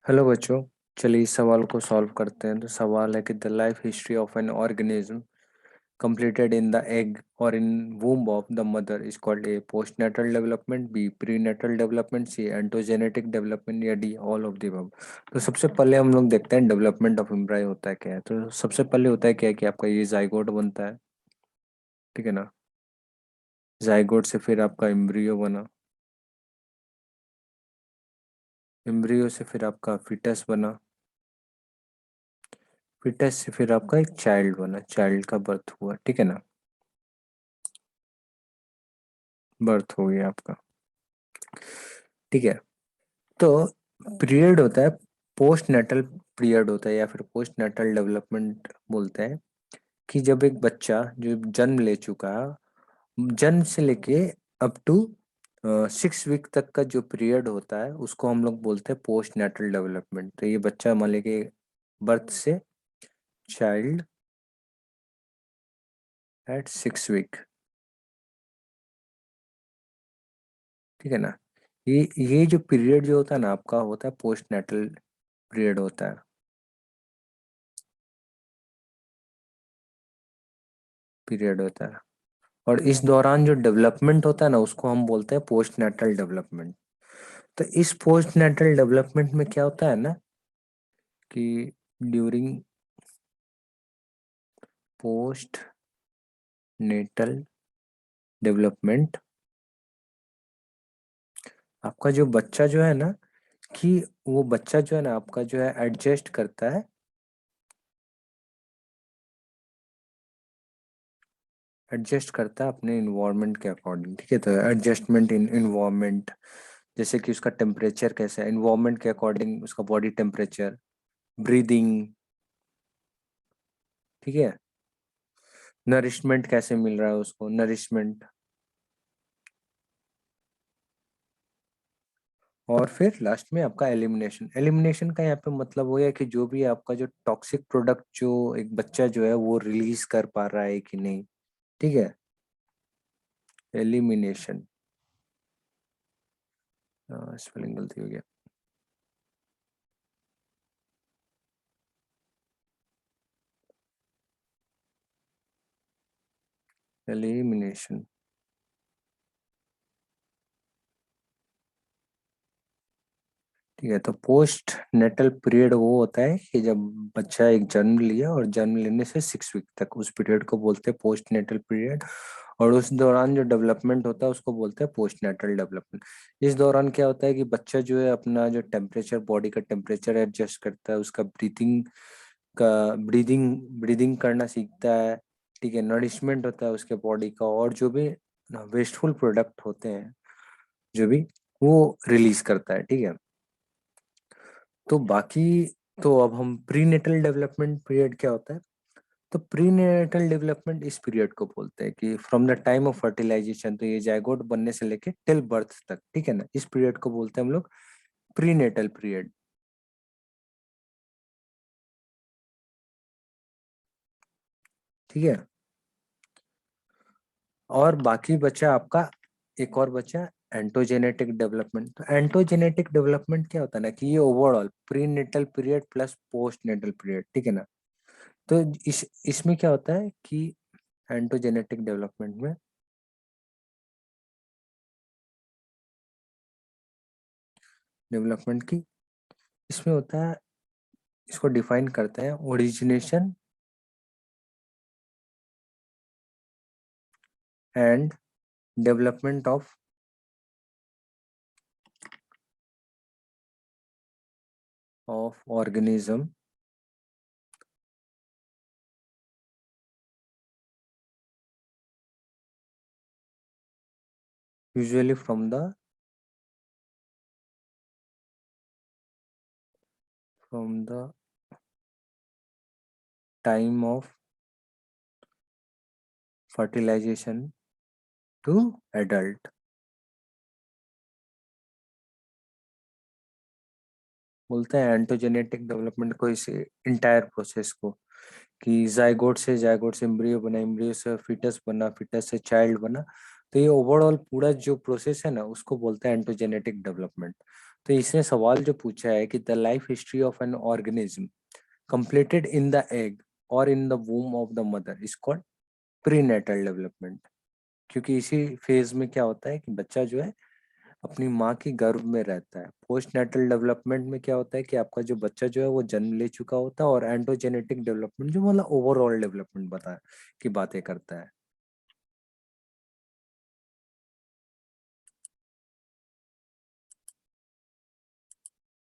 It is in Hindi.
हेलो बच्चों। चलिए इस सवाल को सॉल्व करते हैं। तो सवाल है कि the life history of an organism completed in the egg or in womb of the mother is called a postnatal development, B prenatal development, C endogenetic development या D all of the above। तो सबसे पहले हम लोग देखते हैं डेवलपमेंट ऑफ एम्ब्रायो होता है क्या है। तो सबसे पहले होता है क्या है कि आपका ये जाइगोट बनता है, ठीक है ना। जाइगोट से फिर आपका एम्ब्रियो बना, एम्ब्रियो से फिर आपका फिटस बना, फिटस से फिर आपका एक चाइल्ड बना, चाइल्ड का बर्थ हुआ, ठीक है ना। बर्थ हो गया आपका, ठीक है। तो पीरियड होता है, पोस्ट नेटल पीरियड होता है या फिर पोस्ट नेटल डेवलपमेंट बोलते हैं कि जब एक बच्चा जो जन्म ले चुका है, जन्म से लेके अप टू 6 वीक तक का जो पीरियड होता है उसको हम लोग बोलते हैं पोस्ट नेटल डेवलपमेंट। तो ये बच्चा मान लीजिए बर्थ से चाइल्ड एट 6 वीक, ठीक है ना। ये जो पीरियड जो होता है ना आपका, होता है पोस्ट नेटल पीरियड होता है, पीरियड होता है। और इस दौरान जो डेवलपमेंट होता है ना उसको हम बोलते हैं पोस्ट नेटल डेवलपमेंट। तो इस पोस्ट नेटल डेवलपमेंट में क्या होता है ना कि ड्यूरिंग पोस्ट नेटल डेवलपमेंट आपका जो बच्चा जो है ना, कि वो बच्चा जो है ना आपका जो है एडजस्ट करता है, एडजस्ट करता है अपने इन्वायरमेंट के अकॉर्डिंग, ठीक है। तो एडजस्टमेंट इन इन्वायरमेंट, जैसे कि उसका टेम्परेचर कैसा है, इन्वायरमेंट के अकॉर्डिंग उसका बॉडी टेम्परेचर, ब्रीदिंग, ठीक है। नरिशमेंट कैसे मिल रहा है उसको, नरिशमेंट। और फिर लास्ट में आपका एलिमिनेशन। एलिमिनेशन का यहाँ पे मतलब वो है कि जो भी आपका जो टॉक्सिक प्रोडक्ट जो एक बच्चा जो है वो रिलीज कर पा रहा है कि नहीं, ठीक है। एलिमिनेशन, स्पेलिंग गलती हो गया, एलिमिनेशन, ठीक है। तो पोस्ट नेटल पीरियड वो होता है कि जब बच्चा एक जन्म लिया और जन्म लेने से 6 वीक तक, उस पीरियड को बोलते हैं पोस्ट नेटल पीरियड। और उस दौरान जो डेवलपमेंट होता है उसको बोलते हैं पोस्ट नेटल डेवलपमेंट। इस दौरान क्या होता है कि बच्चा जो है अपना जो टेम्परेचर, बॉडी का टेम्परेचर एडजस्ट करता है, उसका ब्रीथिंग का ब्रीदिंग ब्रीदिंग करना सीखता है, ठीक है। नरिशमेंट होता है उसके बॉडी का, और जो भी वेस्टफुल प्रोडक्ट होते हैं जो भी, वो रिलीज करता है, ठीक है। तो बाकी, तो अब हम प्री नेटल डेवलपमेंट पीरियड क्या होता है। तो प्री नेटल डेवलपमेंट इस पीरियड को बोलते हैं कि from the time of fertilisation, तो ये जायगोट बनने से लेके टिल बर्थ तक, ठीक है ना, इस पीरियड को बोलते हैं हम लोग प्री नेटल पीरियड, ठीक है। और बाकी बचा आपका एक और बचा एंटोजेनेटिक डेवलपमेंट। तो एंटोजेनेटिक डेवलपमेंट क्या होता है ना कि ये overall prenatal period plus postnatal period, ठीक है ना। तो इसमें क्या होता है कि एंटोजेनेटिक डेवलपमेंट में, डेवलपमेंट की, इसमें होता है, इसको डिफाइन करते हैं origination and development of organism usually from the time of fertilisation to adult. बोलते हैं एंटोजेनेटिक डेवलपमेंट को, इस इंटायर प्रोसेस को, कि जाइगोट से एम्ब्रियो बना, एम्ब्रियो से फीटस बना, फीटस से चाइल्ड बना, तो ये ओवरऑल पूरा जो प्रोसेस है ना उसको बोलते हैं एंटोजेनेटिक डेवलपमेंट। तो इसने सवाल जो पूछा है कि the life history of an organism completed in the egg और in the womb of the mother is called prenatal development. क्योंकि इसी फेज में क्या होता है कि बच्चा जो है अपनी माँ की गर्भ में रहता है। पोस्ट नेटल डेवलपमेंट में क्या होता है कि आपका जो बच्चा जो है वो जन्म ले चुका होता है, और एंडोजेनेटिक डेवलपमेंट जो मतलब ओवरऑल डेवलपमेंट बता की बातें करता है।